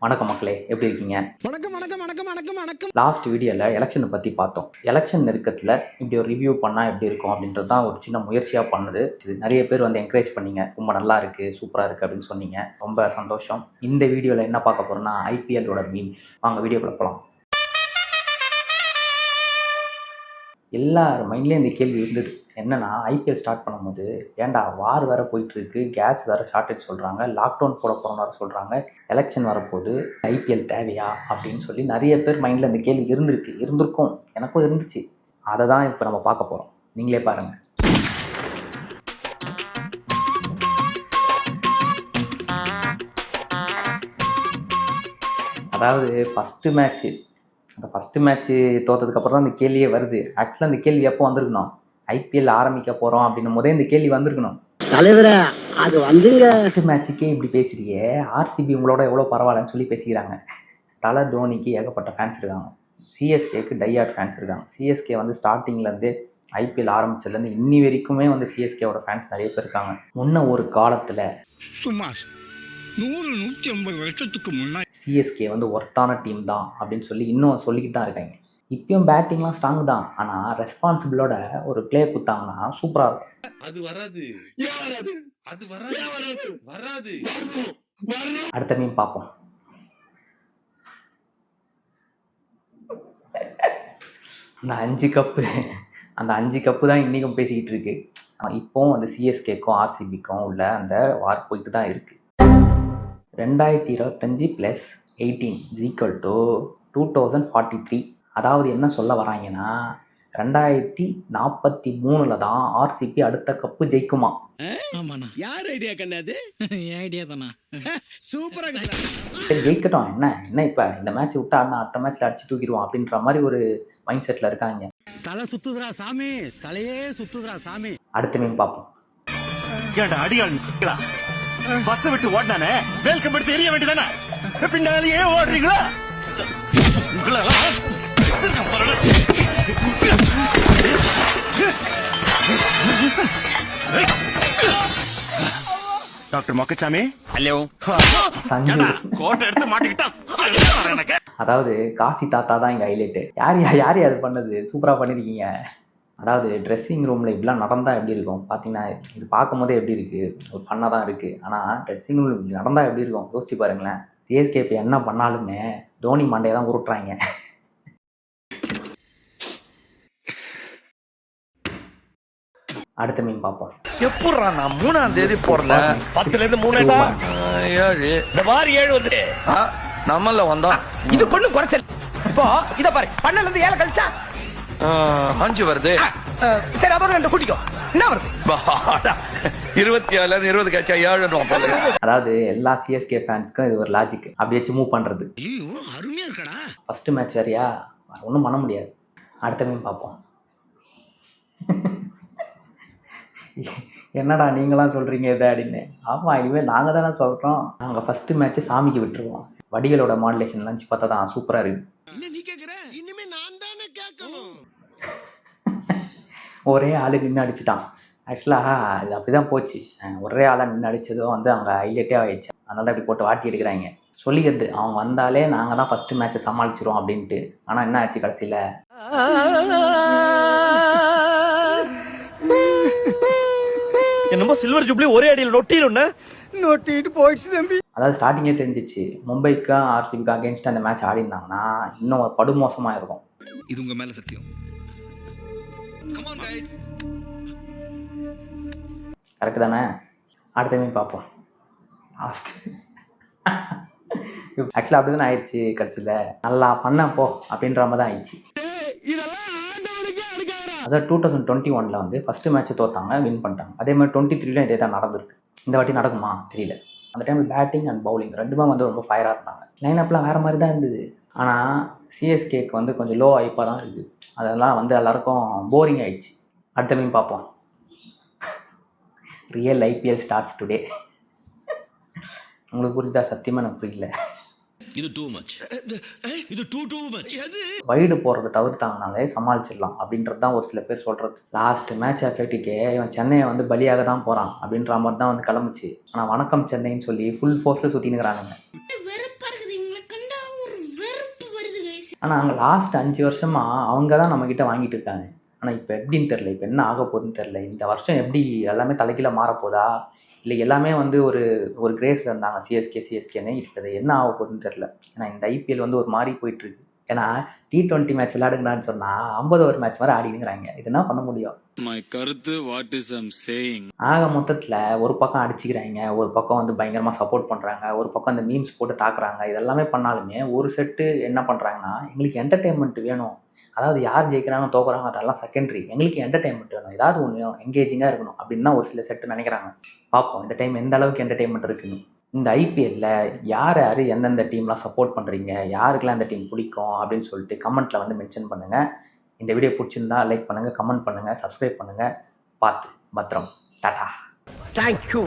வணக்கம் மக்களே, எப்படி இருக்கீங்க? வணக்கம் வணக்கம் வணக்கம் வணக்கம் வணக்கம். லாஸ்ட் வீடியோவில் எலெக்ஷனை பற்றி பார்த்தோம். எலெக்ஷன் நெருக்கத்தில் இப்படி ஒரு ரிவ்யூ பண்ணால் எப்படி இருக்கும் அப்படின்றது தான் ஒரு சின்ன முயற்சியாக பண்ணுது. இது நிறைய பேர் வந்து என்கரேஜ் பண்ணீங்க, ரொம்ப நல்லா இருக்குது, சூப்பராக இருக்குது அப்படின்னு சொன்னீங்க. ரொம்ப சந்தோஷம். இந்த வீடியோவில் என்ன பார்க்க போகிறோம்னா ஐபிஎல்லோட மீம்ஸ். வாங்க வீடியோக்குள்ள போகலாம். எல்லார் மைண்ட்லேயும் இந்த கேள்வி இருந்தது. என்னன்னா, ஐபிஎல் ஸ்டார்ட் பண்ணும்போது ஏன்டா வார் வேறு போயிட்டுருக்கு, கேஸ் வேறு ஷார்ட்டேஜ் சொல்கிறாங்க, லாக்டவுன் போட போகிற மாதிரி சொல்கிறாங்க, எலெக்ஷன் வரப்போது, ஐபிஎல் தேவையா அப்படின்னு சொல்லி நிறைய பேர் மைண்டில் இந்த கேள்வி இருந்திருக்கும், எனக்கும் இருந்துச்சு. அதை தான் இப்போ நம்ம பார்க்க போகிறோம். நீங்களே பாருங்கள். அதாவது ஃபஸ்ட்டு மேட்ச்சு தோற்றதுக்கப்புறம் தான் இந்த கேள்வியே வருது. ஆக்சுவலாக இந்த கேள்வி எப்போ வந்திருக்கணும், ஐபிஎல் ஆரம்பிக்க போகிறோம் அப்படின்னும் போதே இந்த கேள்வி வந்திருக்கணும். தலைவரே அது வந்துங்க. ஃபஸ்ட்டு மேட்ச்சுக்கே இப்படி பேசுறியே, ஆர்சிபி உங்களோட எவ்வளோ பரவாயில்லன்னு சொல்லி பேசிக்கிறாங்க. தலை தோனிக்கு ஏகப்பட்ட ஃபேன்ஸ் இருக்காங்க, சிஎஸ்கேக்கு டையார்ட் ஃபேன்ஸ் இருக்காங்க. சிஎஸ்கே வந்து ஸ்டார்டிங்லேருந்து ஐபிஎல் ஆரம்பிச்சதுலேருந்து இன்னி வரைக்குமே வந்து சிஎஸ்கேவோட ஃபேன்ஸ் நிறைய பேர் இருக்காங்க. முன்ன ஒரு காலத்தில் சுமார் 100-150 வருஷத்துக்கு முன்னாடி சிஎஸ்கே வந்து ஒர்த்தான டீம் தான் அப்படின்னு சொல்லி இன்னும் சொல்லிக்கிட்டு தான் இருக்காங்க. இப்பயும் பேட்டிங்லாம் ஸ்ட்ராங் தான், ஆனால் ரெஸ்பான்சிபிளோட ஒரு பிளே கொடுத்தாங்கன்னா சூப்பராக இருக்கும். அது வராது. அடுத்த மீம் பார்ப்போம். அந்த அஞ்சு கப்பு தான் இன்றைக்கும் பேசிக்கிட்டு இருக்கு. இப்போவும் அந்த சிஎஸ்கேக்கும் ஆர்சிபிக்கும் உள்ள அந்த வார் போயிட்டு தான் இருக்குது. 2025 + 18 = 2043. அதாவது என்ன சொல்ல வராங்கன்னா, 2043 தான் ஆர்சிபி அடுத்த கப்பு ஜெயிக்குமா. ஆமாண்ணா. யார் ஐடியா கண்ணாது? ஐடியா தானா? சூப்பரா கண்ணா. சரி ஜெயிக்கட்டும், என்ன இப்போ இந்த மேட்ச் விட்டா அடுத்த மேட்ச்சில் அடிச்சு தூக்கிடுவோம் அப்படின்ற மாதிரி ஒரு மைண்ட் செட்டில் இருக்காங்க. தலை சுத்துதுரா சாமி, தலையே சுத்துதுரா சாமி. அடுத்த மீன் பார்ப்போம். ஏண்டா அடியாள் பஸ் விட்டு ஓடினானே, வெல்கம் எடுத்து எரிய வேண்டியதானே, பின்னாலேயே ஓடுறீங்களா? Doctor Mokkasamy, hello. சஞ்சு கோட்டை எடுத்து மாட்டிக்கிட்டா. அதாவது காசி தாத்தா தான் இங்கே ஹைலைட்டு. யார் அது பண்ணது, சூப்பராக பண்ணியிருக்கீங்க. அதாவது ட்ரெஸ்ஸிங் ரூமில் இப்படிலாம் நடந்தால் எப்படி இருக்கும் பார்த்தீங்கன்னா, இது பார்க்கும் போதே எப்படி இருக்குது, ஒரு ஃபன்னாக தான் இருக்குது. ஆனால் ட்ரெஸ்ஸிங் ரூம் இப்படி நடந்தால் எப்படி இருக்கும் யோசிச்சு பாருங்களேன். சிஎஸ்கே இப்போ என்ன பண்ணாலுமே தோனி மண்டையை தான் உருட்டுறாங்க. அடுத்த மீன் பார்ப்போம். எப்படா நான் 3ஆம் தேதி போறேன், 10ல இருந்து 3 7 இந்த மாதிரி 7 வந்து நம்மள வந்தோம். இது கொண்டு குறைச்சல். இப்போ இத பாரு, 12ல இருந்து 7 கழிச்சா 5 வருது. சரி அதோட 2 கூட்டிக்கோ, என்ன வருது? 27 20 கழிச்சா 7. அதாவது எல்லா சிஎஸ்கே ஃபேன்ஸ்க்கும் இது ஒரு லாஜிக், அப்படி வச்சு மூவ் பண்ணுறது. ஐயோ அருமையா இருக்கடா. ஃபஸ்ட்டு மேட்ச் வேறையா, ஒன்றும் பண்ண முடியாது. அடுத்த மீன் பார்ப்போம். என்னடா நீங்களாம் சொல்கிறீங்க இதை அப்படின்னு. ஆமாம், இனிமேல் நாங்கள் தானே சொல்கிறோம். நாங்கள் ஃபஸ்ட்டு மேட்ச்சு சாமிக்கு விட்டுருவோம். வடிகளோட மாடுலேஷன் லஞ்ச் பார்த்தா தான் சூப்பராக இருக்குது. என்ன நீ கேக்குற? இனிமே நான் தானே கேட்கணும். ஒரே ஆள் நின்று அடிச்சிட்டான். ஆக்சுவலாக இது அப்படி தான் போச்சு. ஒரே ஆளாக நின்று அடித்ததும் வந்து அவங்க ஹைலைட்டே ஆகிடுச்சு. அதனால தான் இப்படி போட்டு வாட்டி எடுக்கிறாங்க. சொல்லிக்கிறது அவங்க வந்தாலே நாங்கள் தான் ஃபஸ்ட்டு மேட்ச்சை சமாளிச்சிருவோம் அப்படின்ட்டு. ஆனால் என்ன ஆச்சு கடைசியில், என்னமோ சில்வர் ஜூப்ளி ஒரே அடியில் நொட்டிட்டு போயிடுச்சு தம்பி. அதாவது ஸ்டார்டிங்கே தெரிஞ்சிச்சு, மும்பைக்கும் ஆர்சிபிக்கு அகேன்ஸ்டாக அந்த மேட்ச் ஆடிருந்தாங்கன்னா இன்னும் படுமோசமாக இருக்கும். இது உங்க மேல சத்தியம். Come on guys. கரெக்டு தானே? அடுத்த மீன் பார்ப்போம். லாஸ்ட் ஆக்சுவலாக அப்படி தானே ஆயிடுச்சு. கடைசியில் நல்லா பண்ண போ அப்படின்ற மாதிரி தான் ஆயிடுச்சு. அதாவது 2021 வந்து ஃபஸ்ட்டு மேட்ச்சு தோற்றாங்க, வின் பண்ணிட்டாங்க. அதே மாதிரி 23 இதே தான் நடந்திருக்கு. இந்த வாட்டி நடக்குமா தெரியல. அந்த டைமில் பேட்டிங் அண்ட் பவுலிங் ரெண்டுமே வந்து ரொம்ப ஃபயராக இருந்தாங்க. லைனப்லாம் வேறு மாதிரி தான் இருந்தது. ஆனால் சிஎஸ்கேக்கு வந்து கொஞ்சம் லோ ஹைப்பாக தான் இருக்குது. அதெல்லாம் வந்து எல்லாருக்கும் போரிங் ஆகிடுச்சு. அடுத்த மீன் பார்ப்போம். Real IPL starts today. உங்களுக்கு புரியுதா? சத்தியமாக எனக்கு புரியல. இது டூ மச். இது டூ மச். வைடு போடுறத தவிர்த்தாங்கனாலே சமாளிச்சிடலாம் அப்படின்றது தான் ஒரு சில பேர் சொல்கிறது. லாஸ்ட் மேட்ச் எஃபெக்ட்டுக்கே இவன் சென்னையை வந்து பலியாக தான் போகிறான் அப்படின்ற மாதிரி தான் வந்து கிளம்பிச்சு. ஆனால் வணக்கம் சென்னைன்னு சொல்லி ஃபுல் ஃபோர்ஸில் சுற்றினுக்கிறானுங்க. ஆனால் அங்கே லாஸ்ட் 5 வருஷமாக அவங்க தான் நம்மக்கிட்ட வாங்கிட்டு இருக்காங்க. ஆனால் இப்போ எப்படின்னு தெரில, இப்போ என்ன ஆக போகுதுன்னு தெரில. இந்த வருஷம் எப்படி எல்லாமே தலைகீழ மாறப்போதா, இல்லை எல்லாமே வந்து ஒரு ஒரு கிரேஸில் இருந்தாங்க சிஎஸ்கேன்னு. இப்போ அது என்ன ஆக போகுதுன்னு தெரில. ஏன்னா இந்த ஐபிஎல் வந்து ஒரு மாதிரி போயிட்டுருக்கு. ஏன்னா T20 மேட்ச் விளையாடுங்கடான்னு சொன்னால் 50 ஓவர் மேட்ச் மாதிரி ஆடினுங்கிறாங்க. இது என்ன பண்ண முடியும்? My கருத்து வாட் இஸ் ஐம் சேயிங். ஆக மொத்தத்தில் ஒரு பக்கம் அடிச்சுக்கிறாங்க, ஒரு பக்கம் வந்து பயங்கரமாக சப்போர்ட் பண்ணுறாங்க, ஒரு பக்கம் அந்த மீம்ஸ் போட்டு தாக்குறாங்க. இதெல்லாமே பண்ணாலுமே ஒரு செட்டு என்ன பண்ணுறாங்கன்னா, எங்களுக்கு என்டர்டெயின்மெண்ட் வேணும். அதாவது யார் ஜெயிக்கிறாங்க தோக்குறாங்க அதெல்லாம் செகண்டரி, எங்களுக்கு என்டர்டெயின்மெண்ட் வேணும், ஏதாவது ஒன்று எங்கேஜிங்காக இருக்கணும் அப்படின்னு தான் ஒரு சில செட்டு நினைக்கிறாங்க. பார்ப்போம் இந்த டைம் எந்த அளவுக்கு என்டர்டெயின்மெண்ட் இருக்குன்னு. இந்த ஐபிஎல்ல யார் யார் எந்தெந்த டீம்லாம் சப்போர்ட் பண்ணுறீங்க, யாருக்கெல்லாம் இந்த டீம் பிடிக்கும் அப்படின்னு சொல்லிட்டு கமெண்ட்டில் வந்து மென்ஷன் பண்ணுங்கள். இந்த வீடியோ பிடிச்சிருந்தா லைக் பண்ணுங்கள், கமெண்ட் பண்ணுங்கள், சப்ஸ்கிரைப் பண்ணுங்கள். பார்த்து பத்திரம். டாடா. தேங்க்யூ.